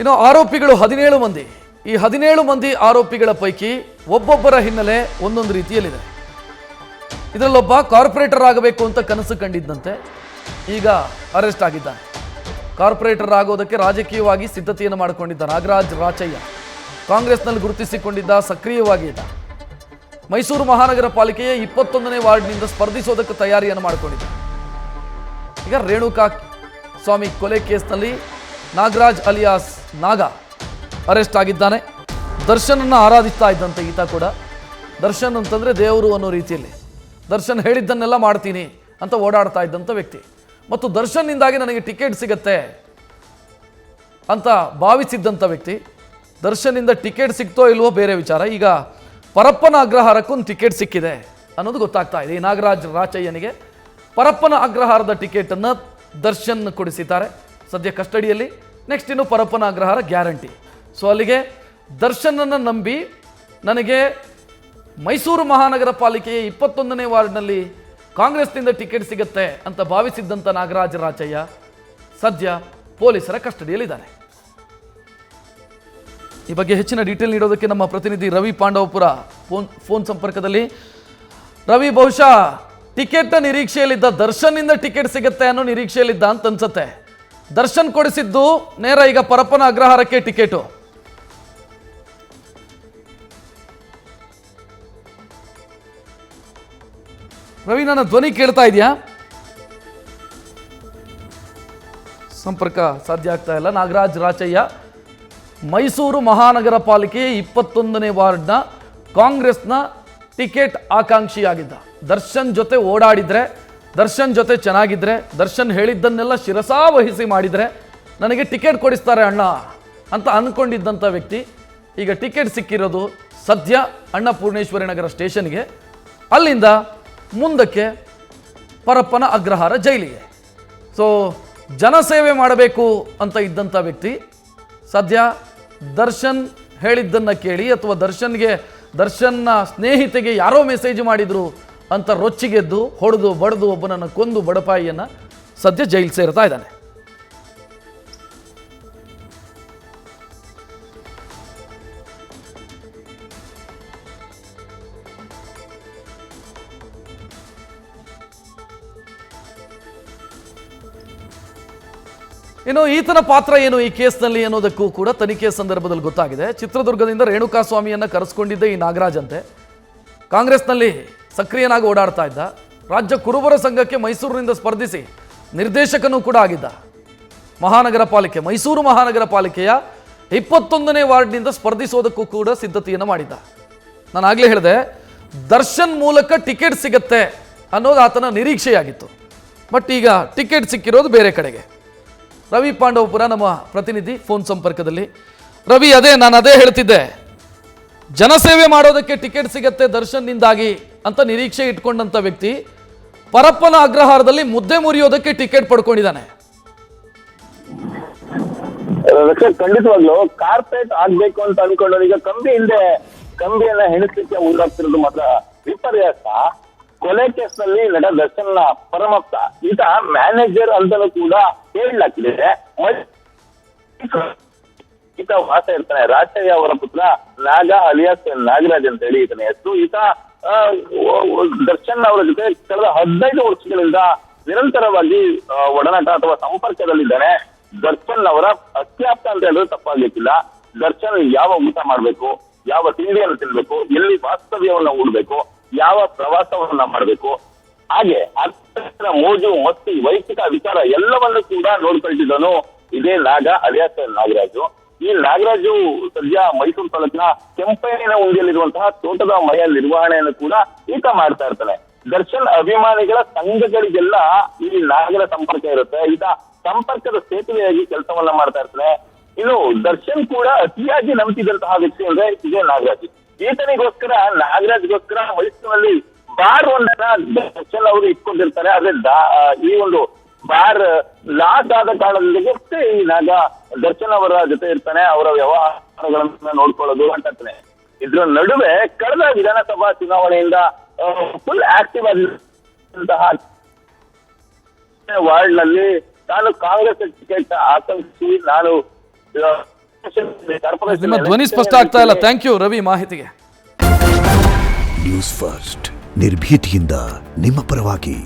ಇನ್ನು ಆರೋಪಿಗಳು 17 ಮಂದಿ. ಈ 17 ಮಂದಿ ಆರೋಪಿಗಳ ಪೈಕಿ ಒಬ್ಬೊಬ್ಬರ ಹಿನ್ನೆಲೆ ಒಂದೊಂದು ರೀತಿಯಲ್ಲಿದೆ. ಇದರಲ್ಲೊಬ್ಬ ಕಾರ್ಪೊರೇಟರ್ ಆಗಬೇಕು ಅಂತ ಕನಸು ಕಂಡಿದ್ದಂತೆ ಈಗ ಅರೆಸ್ಟ್ ಆಗಿದ್ದಾನೆ. ಕಾರ್ಪೊರೇಟರ್ ಆಗೋದಕ್ಕೆ ರಾಜಕೀಯವಾಗಿ ಸಿದ್ಧತೆಯನ್ನು ಮಾಡಿಕೊಂಡಿದ್ದ ನಾಗರಾಜ್ ರಾಚಯ್ಯ ಕಾಂಗ್ರೆಸ್ನಲ್ಲಿ ಗುರುತಿಸಿಕೊಂಡಿದ್ದ, ಸಕ್ರಿಯವಾಗಿ ಇದ್ದ. ಮೈಸೂರು ಮಹಾನಗರ ಪಾಲಿಕೆಯ 21ನೇ ವಾರ್ಡ್ನಿಂದ ಸ್ಪರ್ಧಿಸೋದಕ್ಕೆ ತಯಾರಿಯನ್ನು ಮಾಡಿಕೊಂಡಿದ್ದ. ಈಗ ರೇಣುಕಾ ಸ್ವಾಮಿ ಕೊಲೆ ಕೇಸ್ನಲ್ಲಿ ನಾಗರಾಜ್ ಅಲಿಯಾಸ್ ನಾಗ ಅರೆಸ್ಟ್ ಆಗಿದ್ದಾನೆ. ದರ್ಶನನ್ನು ಆರಾಧಿಸ್ತಾ ಇದ್ದಂತೆ ಈತ ಕೂಡ. ದರ್ಶನ್ ಅಂತಂದರೆ ದೇವರು ಅನ್ನೋ ರೀತಿಯಲ್ಲಿ ದರ್ಶನ್ ಹೇಳಿದ್ದನ್ನೆಲ್ಲ ಮಾಡ್ತೀನಿ ಅಂತ ಓಡಾಡ್ತಾ ಇದ್ದಂಥ ವ್ಯಕ್ತಿ. ಮತ್ತು ದರ್ಶನ್ನಿಂದಾಗಿ ನನಗೆ ಟಿಕೆಟ್ ಸಿಗತ್ತೆ ಅಂತ ಭಾವಿಸಿದ್ದಂಥ ವ್ಯಕ್ತಿ. ದರ್ಶನ್ನಿಂದ ಟಿಕೆಟ್ ಸಿಗ್ತೋ ಇಲ್ವೋ ಬೇರೆ ವಿಚಾರ. ಈಗ ಪರಪ್ಪನ ಅಗ್ರಹಾರಕ್ಕೂ ಒಂದು ಟಿಕೆಟ್ ಸಿಕ್ಕಿದೆ ಅನ್ನೋದು ಗೊತ್ತಾಗ್ತಾ ಇದೆ. ಈ ನಾಗರಾಜ್ ರಾಚಯ್ಯನಿಗೆ ಪರಪ್ಪನ ಅಗ್ರಹಾರದ ಟಿಕೆಟನ್ನು ದರ್ಶನ್ ಕೊಡಿಸಿದ್ದಾರೆ. ಸದ್ಯ ಕಸ್ಟಡಿಯಲ್ಲಿ. ನೆಕ್ಸ್ಟ್ ಇನ್ನು ಪರಪ್ಪನ ಅಗ್ರಹಾರ ಗ್ಯಾರಂಟಿ. ಸೊ ಅಲ್ಲಿಗೆ ದರ್ಶನನ್ನು ನಂಬಿ ನನಗೆ ಮೈಸೂರು ಮಹಾನಗರ ಪಾಲಿಕೆಯ 21ನೇ ವಾರ್ಡ್ನಲ್ಲಿ ಕಾಂಗ್ರೆಸ್ನಿಂದ ಟಿಕೆಟ್ ಸಿಗುತ್ತೆ ಅಂತ ಭಾವಿಸಿದ್ದಂಥ ನಾಗರಾಜ್ ರಾಚಯ್ಯ ಸದ್ಯ ಪೊಲೀಸರ ಕಸ್ಟಡಿಯಲ್ಲಿದ್ದಾನೆ. ಈ ಬಗ್ಗೆ ಹೆಚ್ಚಿನ ಡೀಟೇಲ್ ನೀಡೋದಕ್ಕೆ ನಮ್ಮ ಪ್ರತಿನಿಧಿ ರವಿ ಪಾಂಡವಪುರ ಫೋನ್ ಸಂಪರ್ಕದಲ್ಲಿ. ರವಿ, ಬಹುಶಃ ಟಿಕೆಟ್ ನಿರೀಕ್ಷೆಯಲ್ಲಿದ್ದ, ದರ್ಶನ್ನಿಂದ ಟಿಕೆಟ್ ಸಿಗುತ್ತೆ ಅನ್ನೋ ನಿರೀಕ್ಷೆಯಲ್ಲಿದ್ದ ಅಂತ ಅನ್ಸುತ್ತೆ. ದರ್ಶನ್ ಕೊಡಿಸಿದ್ದು ನೇರ ಈಗ ಪರಪ್ಪನ ಅಗ್ರಹಾರಕ್ಕೆ ಟಿಕೆಟು. ರವಿ, ನನ್ನ ಧ್ವನಿ ಕೇಳ್ತಾ ಇದೆಯಾ? ಸಂಪರ್ಕ ಸಾಧ್ಯ ಆಗ್ತಾ ಇಲ್ಲ. ನಾಗರಾಜ್ ರಾಚಯ್ಯ ಮೈಸೂರು ಮಹಾನಗರ ಪಾಲಿಕೆ 21ನೇ ವಾರ್ಡ್ನ ಕಾಂಗ್ರೆಸ್ನ ಟಿಕೆಟ್ ಆಕಾಂಕ್ಷಿಯಾಗಿದ್ದ. ದರ್ಶನ್ ಜೊತೆ ಓಡಾಡಿದ್ರೆ, ದರ್ಶನ್ ಜೊತೆ ಚೆನ್ನಾಗಿದ್ರೆ, ದರ್ಶನ್ ಹೇಳಿದ್ದನ್ನೆಲ್ಲ ಶಿರಸಾವಹಿಸಿ ಮಾಡಿದರೆ ನನಗೆ ಟಿಕೆಟ್ ಕೊಡಿಸ್ತಾರೆ ಅಣ್ಣ ಅಂತ ಅಂದ್ಕೊಂಡಿದ್ದಂಥ ವ್ಯಕ್ತಿ ಈಗ ಟಿಕೆಟ್ ಸಿಕ್ಕಿರೋದು ಸದ್ಯ ಅನ್ನಪೂರ್ಣೇಶ್ವರಿ ನಗರ ಸ್ಟೇಷನ್ಗೆ. ಅಲ್ಲಿಂದ ಮುಂದಕ್ಕೆ ಪರಪ್ಪನ ಅಗ್ರಹಾರ ಜೈಲಿಗೆ. ಸೊ ಜನಸೇವೆ ಮಾಡಬೇಕು ಅಂತ ಇದ್ದಂಥ ವ್ಯಕ್ತಿ ಸದ್ಯ ದರ್ಶನ್ ಹೇಳಿದ್ದನ್ನು ಕೇಳಿ, ಅಥವಾ ದರ್ಶನ್ನ ಸ್ನೇಹಿತೆಗೆ ಯಾರೋ ಮೆಸೇಜ್ ಮಾಡಿದ್ರು ಅಂತ ರೊಚ್ಚಿಗೆದ್ದು ಹೊಡೆದು ಬಡಿದು ಒಬ್ಬನನ್ನು ಕೊಂದು ಬಡಪಾಯಿಯನ್ನು ಸದ್ಯ ಜೈಲು ಸೇರ್ತಾ ಇದ್ದಾನೆ. ಇನ್ನು ಈತನ ಪಾತ್ರ ಏನು ಈ ಕೇಸ್ನಲ್ಲಿ ಅನ್ನೋದಕ್ಕೂ ಕೂಡ ತನಿಖೆ ಸಂದರ್ಭದಲ್ಲಿ ಗೊತ್ತಾಗಿದೆ. ಚಿತ್ರದುರ್ಗದಿಂದ ರೇಣುಕಾ ಸ್ವಾಮಿಯನ್ನು ಕರೆಸ್ಕೊಂಡಿದ್ದ ಈ ನಾಗರಾಜ್ ಅಂತೆ ಕಾಂಗ್ರೆಸ್ನಲ್ಲಿ ಸಕ್ರಿಯನಾಗಿ ಓಡಾಡ್ತಾ ಇದ್ದ. ರಾಜ್ಯ ಕುರುಬರ ಸಂಘಕ್ಕೆ ಮೈಸೂರಿನಿಂದ ಸ್ಪರ್ಧಿಸಿ ನಿರ್ದೇಶಕನೂ ಕೂಡ ಆಗಿದ್ದ. ಮೈಸೂರು ಮಹಾನಗರ ಪಾಲಿಕೆಯ 21ನೇ ವಾರ್ಡ್ನಿಂದ ಸ್ಪರ್ಧಿಸೋದಕ್ಕೂ ಕೂಡ ಸಿದ್ಧತೆಯನ್ನು ಮಾಡಿದ್ದ. ನಾನು ಆಗಲೇ ಹೇಳಿದೆ, ದರ್ಶನ್ ಮೂಲಕ ಟಿಕೆಟ್ ಸಿಗತ್ತೆ ಅನ್ನೋದು ಆತನ ನಿರೀಕ್ಷೆಯಾಗಿತ್ತು. ಬಟ್ ಈಗ ಟಿಕೆಟ್ ಸಿಕ್ಕಿರೋದು ಬೇರೆ ಕಡೆಗೆ. ರವಿ ಪಾಂಡವಪುರ ನಮ್ಮ ಪ್ರತಿನಿಧಿ ಫೋನ್ ಸಂಪರ್ಕದಲ್ಲಿ. ರವಿ, ನಾನು ಅದೇ ಹೇಳ್ತಿದ್ದೆ, ಜನಸೇವೆ ಮಾಡೋದಕ್ಕೆ ಟಿಕೆಟ್ ಸಿಗತ್ತೆ ದರ್ಶನ್ನಿಂದಾಗಿ ಅಂತ ನಿರೀಕ್ಷೆ ಇಟ್ಕೊಂಡಂಥ ವ್ಯಕ್ತಿ ಪರಪ್ಪನ ಅಗ್ರಹಾರದಲ್ಲಿ ಮುದ್ದೆ ಮುರಿಯೋದಕ್ಕೆ ಟಿಕೆಟ್ ಪಡ್ಕೊಂಡಿದ್ದಾನೆ. ಖಂಡಿತವಾಗ್ಲು ಕಾರ್ಪೊರೇಟ್ ಆಗ್ಬೇಕು ಅಂತ ಅನ್ಕೊಂಡವ್ರು ಈಗ ಕಂಬಿಯನ್ನ ಹೆಣಿಸ್ಲಿಕ್ಕೆ ಮುಂದಾಗ್ತಿರೋದು ಮಾತ್ರ ವಿಪರ್ಯಾಸ. ಕೊಲೆ ಕೇಸ್ನಲ್ಲಿ ನಟ ದರ್ಶನ್ನ ಪರಮಪ್ಪ ಈತ ಮ್ಯಾನೇಜರ್ ಅಂತಲೂ ಕೂಡ ಹೇಳಲಾಗಿದೆ. ಈತ ವಾಸ ಇರ್ತಾನೆ. ರಾಚಯ್ಯ ಅವರ ಪುತ್ರ ನಾಗ ಅಲಿಯಾಸ್ ನಾಗರಾಜ್ ಅಂತ ಹೇಳಿ ಈತನ ಹೆಸರು. ಈತ ದರ್ಶನ್ ಅವರ ಜೊತೆ ಕಳೆದ 15 ವರ್ಷಗಳಿಂದ ನಿರಂತರವಾಗಿ ಒಡನಾಟ ಅಥವಾ ಸಂಪರ್ಕದಲ್ಲಿದ್ದಾನೆ. ದರ್ಶನ್ ಅವರ ಅತ್ಯಾಪ್ತ ಅಂತ ಹೇಳಿದ್ರೆ ತಪ್ಪಾಗ್ಲಿಕ್ಕಿಲ್ಲ. ದರ್ಶನ್ ಯಾವ ಊಟ ಮಾಡ್ಬೇಕು, ಯಾವ ತಿಂಡಿಯನ್ನು ತಿನ್ಬೇಕು, ಎಲ್ಲಿ ವಾಸ್ತವ್ಯವನ್ನ ಹೂಡ್ಬೇಕು, ಯಾವ ಪ್ರವಾಸವನ್ನ ಮಾಡಬೇಕು, ಹಾಗೆ ಮೋಜು ಮಸ್ತಿ ವೈಯಕ್ತಿಕ ವಿಚಾರ ಎಲ್ಲವನ್ನು ಕೂಡ ನೋಡ್ಕೊಳ್ತಿದ್ದನು ಇದೇ ನಾಗ ಅಲಿಯಾಸ್ ನಾಗರಾಜು. ಈ ನಾಗರಾಜು ಸದ್ಯ ಮೈಸೂರು ತಾಲೂಕಿನ ಕೆಂಪೇರಿನ ಉಂಡಿಯಲ್ಲಿರುವಂತಹ ತೋಟದ ಮನೆಯ ನಿರ್ವಹಣೆಯನ್ನು ಕೂಡ ಈತ ಮಾಡ್ತಾ ಇರ್ತಾನೆ. ದರ್ಶನ್ ಅಭಿಮಾನಿಗಳ ಸಂಘಗಳಿಗೆಲ್ಲ ಈ ನಾಗರ ಸಂಪರ್ಕ ಇರುತ್ತೆ. ಈತ ಸಂಪರ್ಕದ ಸೇತುವೆಯಾಗಿ ಕೆಲಸವನ್ನ ಮಾಡ್ತಾ ಇರ್ತಾನೆ. ಇನ್ನು ದರ್ಶನ್ ಕೂಡ ಅತಿಯಾಗಿ ನಂಬಿದಂತಹ ವ್ಯಕ್ತಿ ಅಂದ್ರೆ ಇದೇ ನಾಗರಾಜ್. ಈತನಿಗೋಸ್ಕರ ನಾಗರಾಜ್ಗೋಸ್ಕರ ಮೈಸೂರಿನಲ್ಲಿ ಬಾರ್ ಒಂದನ್ನ ದರ್ಶನ್ ಅವರು ಇಟ್ಕೊಂಡಿರ್ತಾರೆ. ಆದ್ರೆ ಈ ಒಂದು ಬಾರ್ ಲಾಸ್ ಆದ ಕಾರಣದಿಂದ ಈ ನಾಗ ದರ್ಶನ್ ಅವರ ಜೊತೆ ಇರ್ತಾನೆ. ಅವರ ವ್ಯವಹಾರಗಳನ್ನ ನೋಡ್ಕೊಳ್ಳೋದು ಅಂತಾನೆ. ಇದ್ರ ನಡುವೆ ಕಳೆದ ವಿಧಾನಸಭಾ ಚುನಾವಣೆಯಿಂದ ಫುಲ್ ಆಕ್ಟಿವ್ ಆಗಿರುವಂತಹ ವಾರ್ಡ್ ನಲ್ಲಿ ತಾನು ಕಾಂಗ್ರೆಸ್ ಟಿಕೆಟ್ ಆಕಾಂಕ್ಷಿ, ನಾನು ನಿಮ್ಮ ಧ್ವನಿ ಸ್ಪಷ್ಟ ಆಗ್ತಾ ಇಲ್ಲ. ಥ್ಯಾಂಕ್ ಯು ರವಿ ಮಾಹಿತಿಗೆ. ನ್ಯೂಸ್ ಫಸ್ಟ್ ನಿರ್ಭೀತಿಯಿಂದ ನಿಮ್ಮ ಪರವಾಗಿ.